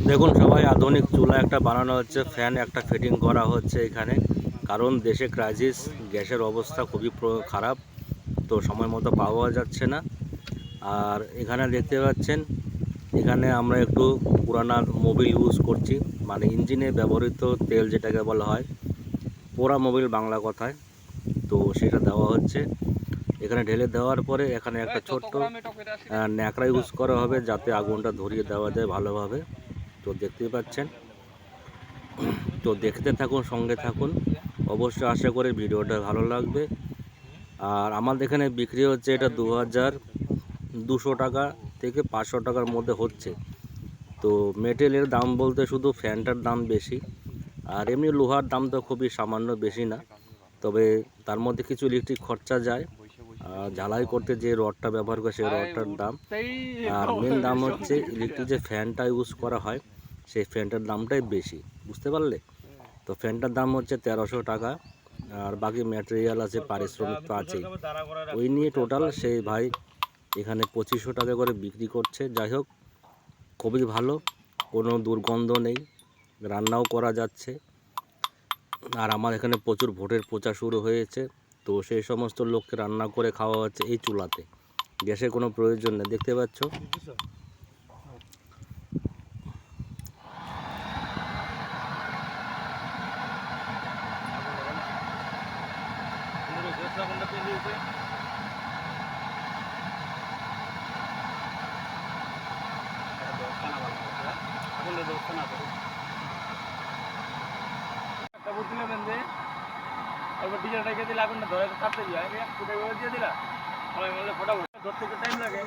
দেখুন সবাই আধুনিক চুলা একটা বানানো হচ্ছে, ফ্যান একটা ফিটিং করা হচ্ছে এখানে। কারণ দেশে ক্রাইসিস, গ্যাসের অবস্থা খুবই খারাপ, তো সময় মতো পাওয়া যাচ্ছে না। আর এখানে দেখতে পাচ্ছেন, এখানে আমরা একটু পুরানা মোবিল ইউজ করছি, মানে ইঞ্জিনে ব্যবহৃত তেল যেটাকে বলা হয় পোড়া মোবিল বাংলা কথায়। তো সেটা দেওয়া হচ্ছে এখানে, ঢেলে দেওয়ার পরে এখানে একটা ছোট্ট ন্যাকড়া ইউজ করা হবে যাতে আগুনটা ধরিয়ে দেওয়া যায় ভালোভাবে। তো দেখতেই পাচ্ছেন, তো দেখতে থাকুন, সঙ্গে থাকুন। অবশ্যই আশা করি ভিডিওটা ভালো লাগবে। আর আমাদের এখানে বিক্রি হচ্ছে এটা 2200 টাকা থেকে 500 টাকার মধ্যে হচ্ছে। তো মেটেরিয়ালের দাম বলতে শুধু ফ্যানটার দাম বেশি, আর এমনি লোহার দাম তো খুবই সামান্য, বেশি না। তবে তার মধ্যে কিছু ইলেকট্রিক খরচা যায়, ঝালাই করতে যে রডটা ব্যবহার করে সেই রডটার দাম। আর মেন দাম হচ্ছে ইলেকট্রিক যে ফ্যানটা ইউজ করা হয় সেই ফ্যানটার দামটাই বেশি, বুঝতে পারলে? তো ফ্যানটার দাম হচ্ছে 1300 টাকা, আর বাকি ম্যাটেরিয়াল আছে, পারিশ্রমিক তো আছেই। ওই নিয়ে টোটাল সেই ভাই এখানে 2500 টাকা করে বিক্রি করছে। যাই হোক, খুবই ভালো, কোনো দুর্গন্ধ নেই, রান্নাও করা যাচ্ছে। আর আমার এখানে প্রচুর ভোটের প্রচার শুরু হয়েছে, তো সেই সমস্ত লোককে রান্না করে খাওয়া হচ্ছে এই চুলাতে, গ্যাসের কোনো প্রয়োজন নেই। দেখতে পাচ্ছ, ডিজেলটাকে দিলে আগুনটা ধরে থাকতে দিয়ে দিলা, ফটাফট ধরতে টাইম লাগে।